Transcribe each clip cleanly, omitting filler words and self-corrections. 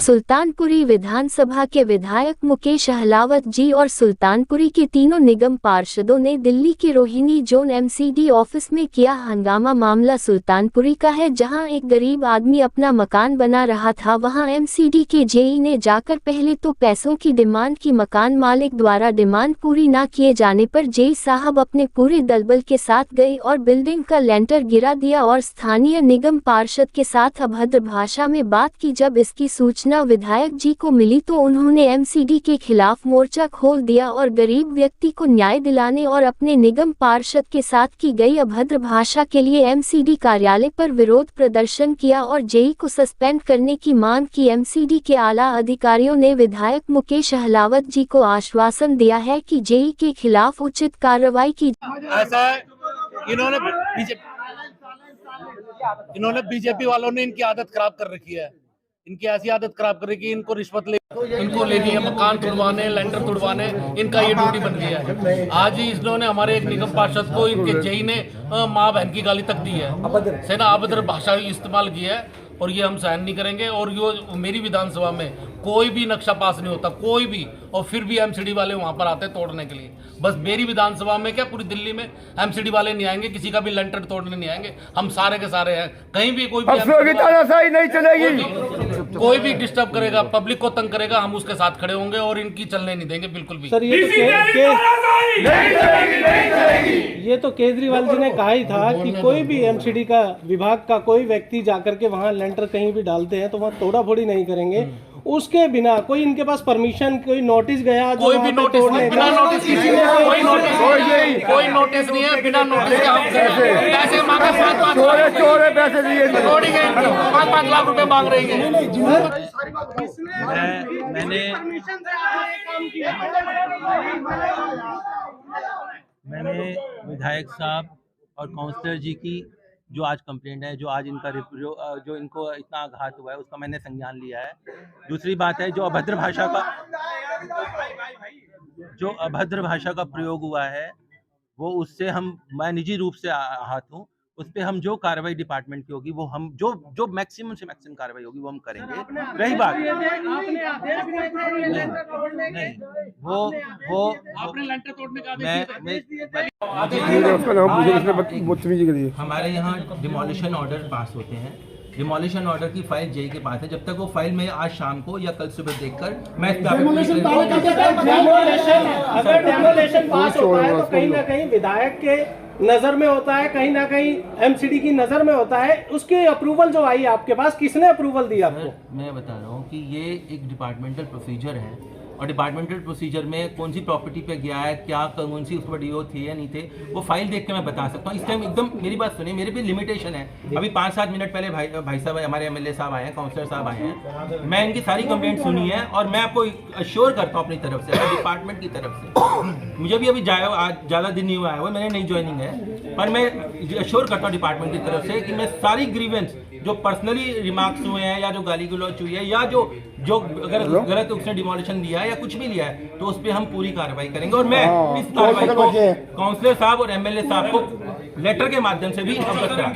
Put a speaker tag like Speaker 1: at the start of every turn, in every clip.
Speaker 1: सुल्तानपुरी विधानसभा के विधायक मुकेश अहलावत जी और सुल्तानपुरी के तीनों निगम पार्षदों ने दिल्ली के रोहिणी जोन एमसीडी ऑफिस में किया हंगामा। मामला सुल्तानपुरी का है, जहां एक गरीब आदमी अपना मकान बना रहा था। वहां एमसीडी के जेई ने जाकर पहले तो पैसों की डिमांड की। मकान मालिक द्वारा डिमांड पूरी न किए जाने पर जेई साहब अपने पूरे दलबल के साथ गए और बिल्डिंग का लेंटर गिरा दिया और स्थानीय निगम पार्षद के साथ अभद्र भाषा में बात की। जब इसकी सूचना विधायक जी को मिली तो उन्होंने एमसीडी के खिलाफ मोर्चा खोल दिया और गरीब व्यक्ति को न्याय दिलाने और अपने निगम पार्षद के साथ की गई अभद्र भाषा के लिए एमसीडी कार्यालय पर विरोध प्रदर्शन किया और जेई को सस्पेंड करने की मांग की। एमसीडी के आला अधिकारियों ने विधायक मुकेश अहलावत जी को आश्वासन दिया है कि जेई के खिलाफ उचित कार्रवाई की।
Speaker 2: ऐसा है, इन्होंने बीजेपी वालों ने इनकी आदत खराब कर रखी है। इनकी ऐसी आदत खराब कर रखी है, इनको रिश्वत इनको लेनी है, मकान तुड़वाने, लेंटर तुड़वाने, इनका ये ड्यूटी बन गई है। आज ही इन्होंने हमारे एक निगम पार्षद को इनके जेई ने माँ बहन की गाली तक दी है, सेना अभद्र भाषा इस्तेमाल की है और ये हम सहन नहीं करेंगे। और ये मेरी विधानसभा में कोई भी नक्शा पास नहीं होता, कोई भी, और फिर भी एमसीडी वाले वहां पर आते हैं तोड़ने के लिए। बस मेरी विधानसभा में क्या पूरी दिल्ली में एमसीडी वाले नहीं आएंगे, किसी का भी लेंटर तोड़ने नहीं आएंगे। हम सारे के सारे हैं, कहीं भी कोई भी
Speaker 3: नहीं चलेगी,
Speaker 2: कोई भी डिस्टर्ब करेगा, पब्लिक को तंग करेगा, हम उसके साथ खड़े होंगे और इनकी चलने नहीं देंगे बिल्कुल भी।
Speaker 4: सर ये तो केजरीवाल जी ने कहा ही था कि कोई भी एमसीडी का विभाग का कोई व्यक्ति जाकर के वहां लेंटर कहीं भी डालते हैं तो वहां तोड़ा फोड़ी नहीं करेंगे उसके बिना। कोई इनके पास परमिशन, कोई नोटिस गया,
Speaker 2: कोई भी नोटिस नहीं, बिना नोटिस कोई नोटिस नहीं है, बिना नोटिस के हम पैसे मांगे, 5-5 लाख रुपए मांग रहे हैं।
Speaker 5: मैंने विधायक साहब और काउंसलर जी की जो आज कंप्लेंट है, जो आज इनका जो इनको इतना आघात हुआ है, उसका मैंने संज्ञान लिया है। दूसरी बात है, जो अभद्र भाषा का प्रयोग हुआ है वो उससे मैं निजी रूप से आहत हूँ। उस पर हम जो कार्रवाई डिपार्टमेंट की होगी वो हम जो मैक्सिमम से मैक्सिमम कार्रवाई होगी वो हम करेंगे। रही बात हमारे यहाँ डिमोलिशन ऑर्डर पास होते हैं। डिमोलिशन ऑर्डर की फाइल जेई के पास है। जब तक वो फाइल मैं आज शाम को या कल सुबह देखकर मैं
Speaker 4: डेमोलिशन पास होता है तो कहीं ना कहीं विधायक के नजर में होता है, कहीं ना कहीं एमसीडी की नजर में होता है। उसकी अप्रूवल जो आई आपके पास, किसने अप्रूवल दिया आपको?
Speaker 5: मैं बता रहा हूँ कि ये एक डिपार्टमेंटल प्रोसीजर है और डिपार्टमेंटल प्रोसीजर में कौन सी प्रॉपर्टी पे गया है, क्या कौन सी उस पर डीओ थे या नहीं थे, वो फाइल देख के मैं बता सकता हूँ। इस टाइम एकदम मेरी बात सुनिए, मेरे पे लिमिटेशन है। अभी 5-7 मिनट पहले भाई साहब हमारे एमएलए साहब आए हैं, काउंसलर साहब आए हैं, मैं इनकी सारी कंप्लेंट सुनी है और मैं आपको अश्योर करता हूँ अपनी तरफ से, अपने डिपार्टमेंट की तरफ से। मुझे भी अभी आज ज़्यादा दिन नहीं हुआ है, वो मैंने नई ज्वाइनिंग है, पर मैं अश्योर करता हूँ डिपार्टमेंट की तरफ से कि मैं सारी ग्रीवेंस जो पर्सनली रिमार्क्स हुए हैं या जो गाली गलौच हुई है या जो अगर गलत उसने डिमोलिशन दिया है या कुछ भी लिया है तो उस पर हम पूरी कार्रवाई करेंगे। और मैं इस कार्रवाई को काउंसलर साहब और एमएलए साहब को लेटर के माध्यम से भी अवगत करा।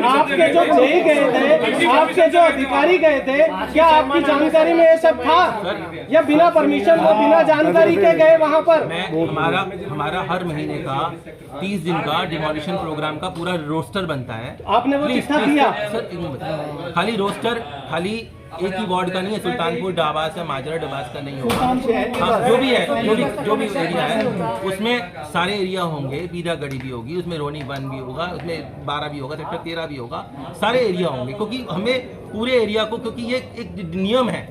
Speaker 4: आपके जो जेई गए थे, आपके जो अधिकारी गए थे, क्या आपकी जानकारी में ये सब था या बिना परमिशन वो बिना जानकारी के गए वहाँ पर?
Speaker 5: हमारा हर महीने का 30 दिन का डिमोलिशन प्रोग्राम का पूरा रोस्टर बनता है।
Speaker 4: आपने वो कितना दिया?
Speaker 5: सर खाली रोस्टर खाली एक ही वार्ड का नहीं है, सुल्तानपुर डाबास या माजरा डाबास का नहीं होगा। हाँ, जो भी एरिया है उसमें सारे एरिया होंगे। पीरागढ़ी भी होगी, उसमें रोनी 1 भी होगा, उसमें 12 भी होगा, सेक्टर 13 भी होगा, सारे एरिया होंगे। क्योंकि हमें पूरे एरिया को, क्योंकि ये एक नियम है।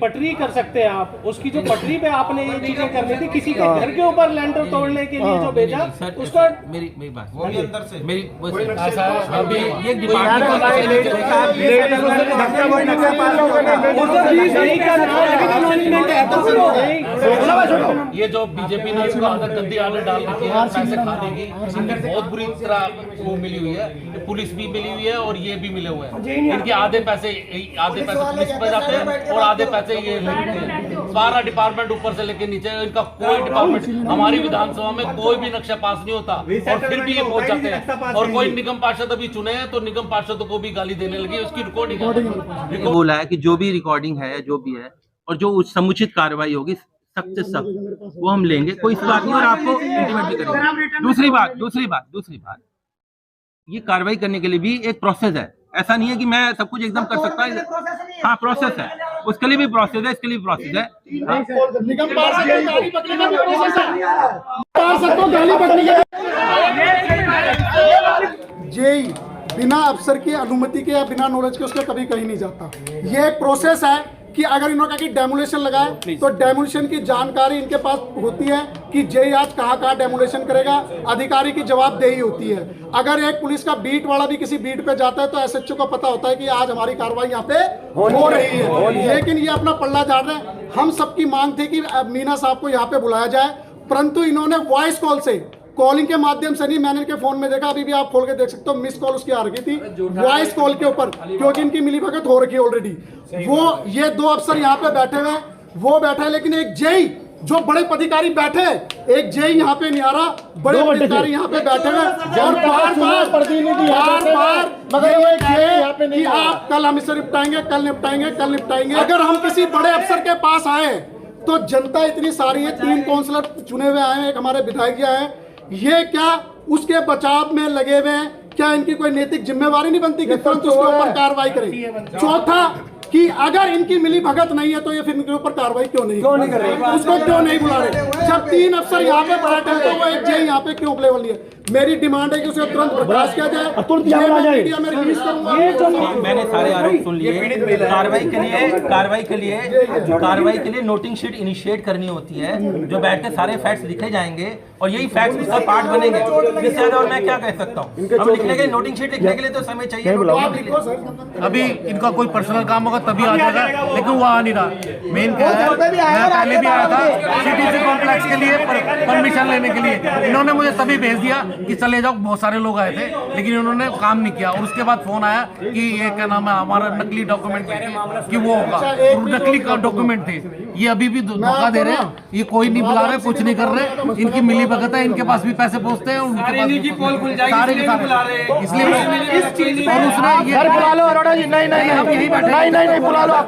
Speaker 4: पटरी कर सकते हैं आप, उसकी जो पटरी पे आपने ये चीजें करनी थी, किसी के घर के ऊपर लेंटर तोड़ने के लिए जो भेजा उसका
Speaker 5: मेरी बात मेरी ये
Speaker 2: ये जो बीजेपी ने इसको आदत गंदी आदत डाल रखी है पैसे खाने की, इनकी बहुत बुरी तरह वो मिली हुई है। पुलिस भी मिली हुई है और ये भी मिले हुए हैं। इनकी आदत आधे पैसे पुलिस पे जाते हैं और आधे पैसे ये लेते हैं। सारा डिपार्टमेंट ऊपर से लेके नीचे, इनका कोई डिपार्टमेंट, हमारी विधानसभा में कोई भी नक्शा पास नहीं होता और फिर भी ये पहुंच जाते हैं। और कोई निगम पार्षद अभी चुने हैं तो निगम पार्षदों को भी गाली देने लगी, उसकी रिकॉर्डिंग
Speaker 5: बोला है कि जो भी रिकॉर्डिंग है, जो भी है, और जो समुचित कार्रवाई होगी सख्त से सख्त वो हम लेंगे, कोई इस बात नहीं, और आपको इंटीमेट भी करेंगे। दूसरी बात, ये कार्रवाई करने के लिए भी एक प्रोसेस है। ऐसा नहीं है कि मैं सब कुछ एकदम कर सकता हूँ। हाँ, प्रोसेस है, उसके लिए भी प्रोसेस है, इसके लिए भी प्रोसेस है।
Speaker 3: निगम पार्षद को गाली बकने का भी प्रोसेस है। पार्षद को गाली बकने के जेई बिना अफसर की अनुमति के या बिना नॉलेज के उसके कभी कहीं नहीं जाता। ये एक प्रोसेस है कि अगर इन्होंने कहा कि डेमोलेशन लगाए तो डेमोलेशन की जानकारी इनके पास होती है कि जेई आज कहाँ डेमोलेशन करेगा, अधिकारी की जवाबदेही होती है। अगर एक पुलिस का बीट वाला भी किसी बीट पे जाता है तो एसएचओ को पता होता है कि आज हमारी कार्रवाई यहाँ पे हो रही है, लेकिन ये अपना पल्ला झाड़ रहे हैं। हम सबकी मांग थी कि मीना साहब को यहाँ पे बुलाया जाए, परंतु इन्होंने वॉइस कॉल से, कॉलिंग के माध्यम से नहीं, मैंने इनके फोन में देखा, अभी भी आप खोल के देख सकते हो, मिस कॉल उसकी आ रही थी वॉइस कॉल के ऊपर, क्योंकि इनकी मिलीभगत हो रखी है ऑलरेडी। वो ये दो अफसर यहाँ पे बैठे हुए, वो बैठा है, लेकिन एक जेई जो बड़े पदाधिकारी बैठे, एक जेई यहाँ पे नहीं आ रहा, बड़े पदाधिकारी यहाँ पे बैठे हुए और बार कि आप कल हम इसे कल निपटाएंगे। अगर हम किसी बड़े अफसर के पास आए तो जनता इतनी सारी है, 3 काउंसलर चुने हुए आए हैं, एक हमारे विधायक जी आए हैं, ये क्या उसके बचाव में लगे हुए हैं? क्या इनकी कोई नैतिक जिम्मेवारी नहीं बनती कि तुरंत उसके ऊपर कार्रवाई करें? चौथा कि अगर इनकी मिली भगत नहीं है तो ये फिर इनके ऊपर कार्रवाई क्यों नहीं कर रहे, उसको क्यों नहीं बुला रहे? जब 3 अफसर यहाँ पे बैठे हैं तो वो एक जेई यहाँ पे क्यों अवेलेबल नहीं है? मेरी डिमांड है कि उसे तुरंत बर्खास्त किया जाए, मीडिया में रिलीज करूंगा।
Speaker 5: मैंने सारे आरोप सुन लिए। कार्रवाई के लिए नोटिंग शीट इनिशिएट करनी होती है, जो बैठ के सारे फैक्ट्स लिखे जाएंगे और यही फैक्ट्स उसका पार्ट बनेंगे। इससे ज्यादा और मैं क्या कह सकता हूँ? हम लिखने के नोटिंग शीट लिखने के लिए तो समय चाहिए।
Speaker 2: अभी इनका कोई पर्सनल काम होगा तभी आ जाएगा, लेकिन वो आ नहीं रहा। मेन क्या है, मैं पहले भी आया था सीटीसी कॉम्प्लेक्स के लिए परमिशन लेने के लिए, इन्होंने मुझे तभी भेज दिया कि चले जाओ, बहुत सारे लोग आए थे, लेकिन इन्होंने काम नहीं किया। और उसके बाद फोन आया कि ये क्या नाम है, हमारा नकली डॉक्यूमेंट कि वो होगा, नकली डॉक्यूमेंट थे। ये अभी भी धोखा दे रहे हैं, ये कोई नहीं बुला रहे, कुछ नहीं कर रहे, इनकी मिली भगत है, इनके पास भी पैसे पहुंचते हैं, उनके पास इसलिए और उसने ये बुला लो अरोड़ा जी, नहीं हम यही बैठे, नहीं बुला लो आप,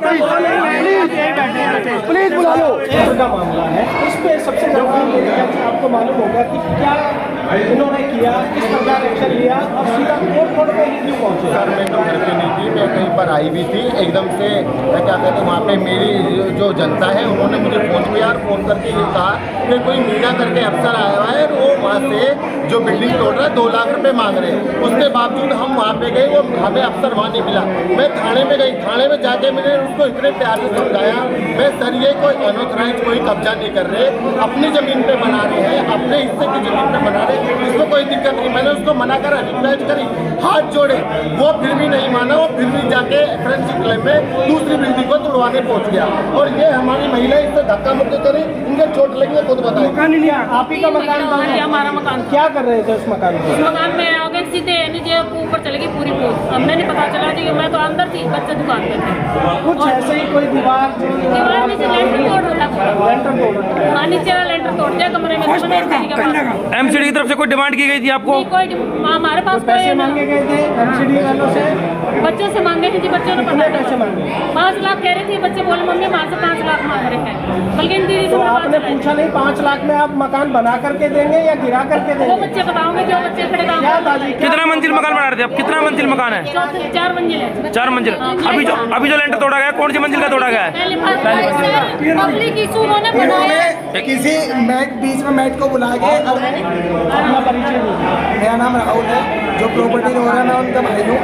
Speaker 3: प्लीज बुला लो।
Speaker 4: का मामला है, इस पे सबसे ज्यादा आपको मालूम होगा कि क्या इन्होंने किया, किस प्रकार एक्शन लिया और सीधा कोर्ट पे ही क्यों पहुंचे?
Speaker 6: सर मैं तो घर पे नहीं थी, मैं कहीं पर आई भी थी, एकदम से मैं क्या कहते हैं वहाँ पे मेरी जो जनता है उन्होंने मुझे फ़ोन किया और फ़ोन करके ये कहा कि कोई मीना करके अफसर आया हुआ है, वो वहाँ से जो बिल्डिंग तोड़ रहा है 2 लाख रुपये मांग रहे हैं। उसके बावजूद हम वहाँ पे गए, वो हमें अफसर वहाँ नहीं मिला। मैं थाने में गई, थाने में जाके मैंने उसको इतने प्यार से समझाया, मैं सर ये कोई अनऑथराइज कोई कब्जा नहीं कर रहे, अपनी ज़मीन पे बना रहे हैं, अपने हिस्से की ज़मीन पे बना रहे हैं, इसमें कोई दिक्कत नहीं। मैंने उसको मना करा, रिक्वेस्ट करी, हाथ जोड़े, वो फिर भी नहीं माना, वो फिर भी जाके फ्रेंडशिप क्लब में दूसरी बिल्डिंग को तुड़वाने पहुँच गया। और ये हमारी महिला इससे धक्का मुक्की करी, इनके चोट लगी है, खुद बताइए।
Speaker 4: मकान नहीं लिया, आप ही का मकान था?
Speaker 7: हमारा मकान।
Speaker 4: क्या कर रहे थे उस मकान में?
Speaker 7: उस मकान में आगे सीधे नीचे ऊपर चलेगी पूरी पोस्ट। अब मैंने पता चला कि मैं तो अंदर थी, बच्चे दुकान पे थे।
Speaker 4: कुछ ऐसे ही कोई दीवार
Speaker 7: नीचे लेंटर हाँ, नीचे वाला लेंटर तोड़ दिया कमरे में।
Speaker 8: एमसीडी की तरफ से कोई डिमांड की गई थी आपको?
Speaker 7: कोई हमारे पास
Speaker 4: पैसे मांगे गए थे एमसीडी वालों से?
Speaker 7: बच्चों से मांगे थे जी, बच्चों ने
Speaker 4: कितने पैसे मांगे?
Speaker 7: 5 लाख कह रहे थे बच्चे, बोले मम्मी हमारे से 5 लाख मांग रहे हैं। बल्कि दीदी
Speaker 4: तो आपने पूछा नहीं 5 लाख में आप मकान बना करके देंगे या गिरा करके
Speaker 7: वो
Speaker 4: देंगे?
Speaker 7: बच्चे बताओगे जो बच्चे खड़े
Speaker 4: क्या दादी?
Speaker 8: कितना मंजिल मकान बना रहे थे आप? कितना मंजिल मकान है?
Speaker 7: 4 मंजिल है।
Speaker 8: 4 मंजिल। अभी जो लेंटर तोड़ा गया, कौन सी मंजिल का तोड़ा गया है?
Speaker 7: पब्लिक इशू उन्होंने बनाया।
Speaker 9: किसी बीच में मैट को बुला के
Speaker 4: अपना परिचय नहीं।
Speaker 9: मेरा नाम राहुल है, जो प्रॉपर्टी ओनर है मैं उनका भाई हूँ।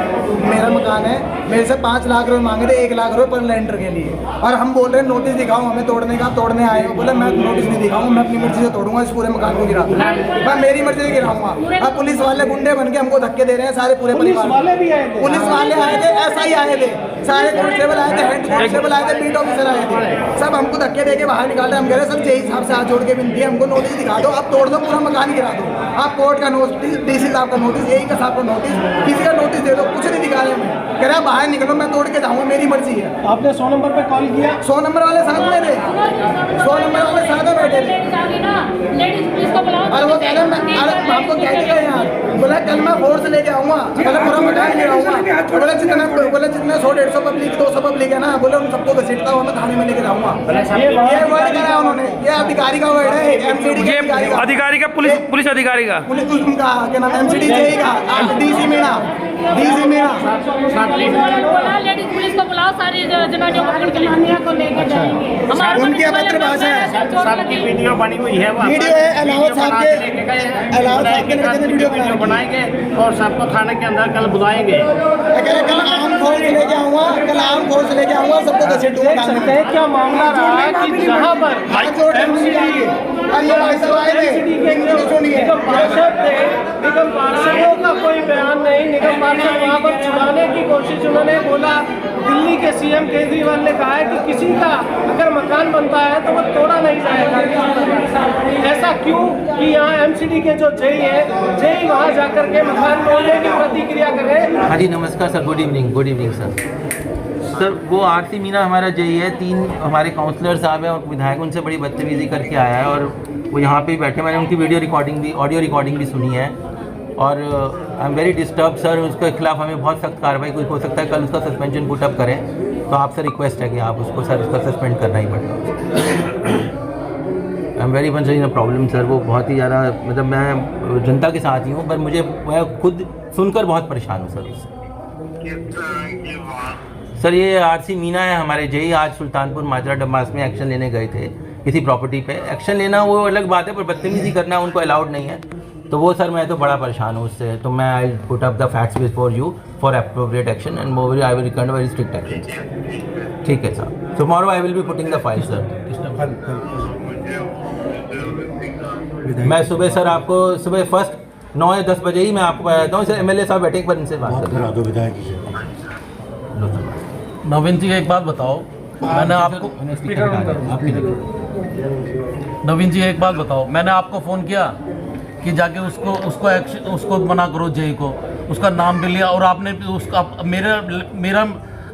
Speaker 9: मेरा मकान है, मेरे से 5 लाख रुपए मांगे थे, 1 लाख रुपए पर लेंटर के लिए। और हम बोल रहे हैं नोटिस दिखाओ हमें तोड़ने का, तोड़ने आए हो। बोले मैं नोटिस नहीं दिखाऊंगा, मैं अपनी मर्जी से तोड़ूंगा, इस पूरे मकान को गिरा दूंगा, मैं मेरी मर्जी से गिराऊंगा। अब पुलिस वाले गुंडे बन के हमको धक्के दे रहे हैं, सारे पूरे
Speaker 4: पुलिस वाले भी आए थे?
Speaker 9: पुलिस वाले आए थे, SI आए थे, सारे कांस्टेबल आए थे, हेड कांस्टेबल आए थे, बीट ऑफिसर आए थे, सब हमको धक्के देके बाहर निकाल रहे। हम कह रहे सर जेई साहब से हाथ जोड़ के विनती है, हमको नोटिस दिखा दो, आप तोड़ दो, पूरा मकान गिरा दो, आप कोर्ट का नोटिस, डीसी साहब का नोटिस, एई का साहब का नोटिस, किसी का नोटिस दे दो, कुछ नहीं दिखा रहे हमें। कह रहा बाहर निकलो, मैं तोड़ के जाऊँगा, मेरी मर्जी है।
Speaker 4: आपने 100 नंबर पे कॉल किया?
Speaker 9: 100 नंबर वाले साथ में थे, 100 नंबर वाले साथ में बैठे थे। अरे वो कह रहे मैं आपको कह के गए यार, बोला कल मैं फोर्स लेके आऊँगा, बोला पूरा मकान गिराऊंगा, बोला जितना 100-150 पब्लिक 200 पब्लिक है ना, बोले उन सबको घसीटता हुआ मैं थाने में लेके जाऊँगा। ये वर्ड करा उन्होंने, ये अधिकारी का वर्ड है, एमसीडी के
Speaker 8: अधिकारी का, पुलिस अधिकारी का,
Speaker 9: पुलिस उनका क्या नाम, एमसीडी जेई का, DC Meena, DC Meena.
Speaker 7: Ladies police को बुलाओ, सारी जनानियों को लेकर जाएंगे।
Speaker 9: उनकी अभद्र भाषा है,
Speaker 10: सबकी वीडियो बनी हुई है,
Speaker 9: वीडियो है, अलाउद्दीन साहब के वीडियो
Speaker 10: बनाएंगे और सबको थाने के अंदर कल बुलाएंगे।
Speaker 9: कल आम फोर्स लेके आऊँगा, कल आम फोर्स लेके आऊँगा, सबको घसीटूंगा।
Speaker 4: देख सकते हैं क्या मामला रहा है कि जहाँ पर निगम पार्षदों का कोई बयान नहीं, निगम पार्षद वहाँ पर छुड़ाने की कोशिश, उन्होंने बोला, दिल्ली के सीएम केजरीवाल ने कहा है कि किसी का अगर मकान बनता है तो वो तोड़ा नहीं जाएगा। ऐसा क्यों कि यहाँ एमसीडी के जो जेई है, जेई वहाँ जाकर के मकान तोड़ने की प्रतिक्रिया करे।
Speaker 5: हाँ जी, नमस्कार सर, गुड इवनिंग सर। वो आरसी मीना हमारा जेई है, 3 हमारे काउंसलर साहब हैं और विधायक उनसे बड़ी बदतमीजी करके आया है और वो यहाँ पे बैठे, मैंने उनकी वीडियो रिकॉर्डिंग भी, ऑडियो रिकॉर्डिंग भी सुनी है और I am very disturb sir. उसके खिलाफ हमें बहुत सख्त कार्रवाई कुछ हो सकता है, कल उसका सस्पेंशन पुटअप करें, तो आपसे रिक्वेस्ट है कि आप उसको सर उसका सस्पेंड करना ही पड़ेगा। I am very much in problem sir. वो बहुत ही ज़्यादा, मतलब मैं जनता के साथ ही हूँ, पर मैं खुद सुनकर बहुत परेशान हूँ सर उससे। सर ये आरसी मीना है हमारे जेई, आज सुल्तानपुर माजरा डब्बास में एक्शन लेने गए थे किसी प्रॉपर्टी पे। एक्शन लेना वो अलग बात है, पर बदतमीजी करना उनको अलाउड नहीं है। तो वो सर मैं तो बड़ा परेशान हूँ उससे, तो मैं I put up the facts before you for appropriate action and more I will recommend very strict action. ठीक है sir, tomorrow I will be putting the file sir. मैं सुबह सर आपको सुबह फर्स्ट 9 या 10 बजे ही मैं आपको बताता हूँ। सर एमएलए साहब बैठे, एक बार इनसे बात करा दो विधायक।
Speaker 2: नवीन जी एक बात बताओ, मैंने आपको नवीन जी एक बात बताओ, मैंने आपको फ़ोन किया कि जाके उसको मना करो, जेई को, उसका नाम भी लिया और आपने उसका मेरा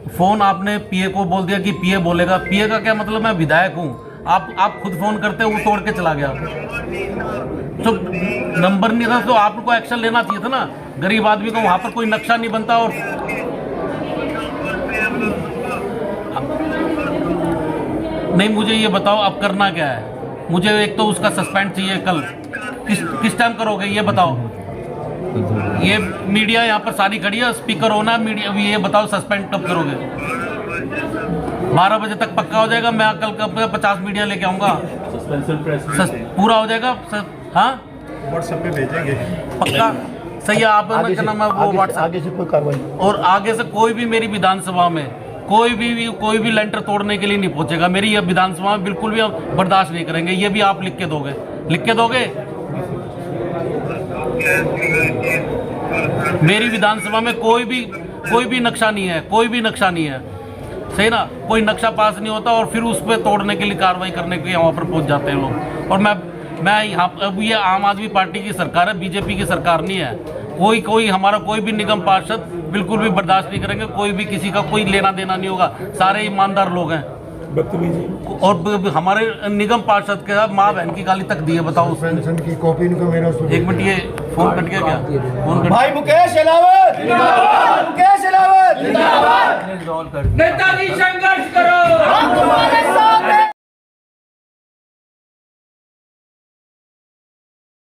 Speaker 2: फ़ोन आपने पीए को बोल दिया कि पीए बोलेगा। पीए का क्या मतलब, मैं विधायक हूँ, आप खुद फ़ोन करते हो, वो तोड़ के चला गया। तो नंबर नहीं था तो आपको एक्शन लेना चाहिए था ना। गरीब आदमी को वहाँ पर कोई नक्शा नहीं बनता। और नहीं, मुझे ये बताओ अब करना क्या है। मुझे एक तो उसका सस्पेंड चाहिए, कल किस टाइम करोगे ये बताओ। ये मीडिया यहाँ पर सारी खड़ी है, स्पीकर होना मीडिया, अभी ये बताओ सस्पेंड कब करोगे। 12 बजे तक पक्का हो जाएगा, मैं कल 50 मीडिया लेके आऊँगा, पूरा हो जाएगा। हाँ
Speaker 11: व्हाट्सएप पे भेजेंगे
Speaker 2: पक्का, सही है। आप क्या नाम है वो व्हाट्सएप,
Speaker 6: आगे से कोई कार्रवाई,
Speaker 2: और आगे से कोई भी मेरी विधानसभा में कोई भी लेंटर तोड़ने के लिए नहीं पहुंचेगा। मेरी ये विधानसभा में बिल्कुल भी आप बर्दाश्त नहीं करेंगे। ये भी आप लिख के दोगे। मेरी विधानसभा में कोई भी नक्शा नहीं है, सही ना। कोई नक्शा पास नहीं होता और फिर उस पर तोड़ने के लिए कार्रवाई करने के लिए वहाँ पर पहुँच जाते हैं लोग। और मैं यहाँ अब ये आम आदमी पार्टी की सरकार है, बीजेपी की सरकार नहीं है। कोई हमारा कोई भी निगम पार्षद बिल्कुल भी बर्दाश्त नहीं करेंगे। कोई भी किसी का कोई लेना देना नहीं होगा, सारे ईमानदार लोग हैं। और हमारे निगम पार्षद के साथ माँ बहन की गाली तक दी है, बताओ।
Speaker 6: की कॉपी इनका मेरा,
Speaker 2: एक मिनट, ये फोन कट गया क्या? फोन
Speaker 11: भाई मुकेश अलावत जिंदाबाद, मुकेश अलावत जिंदाबाद।
Speaker 5: नेताजी संघर्ष करो।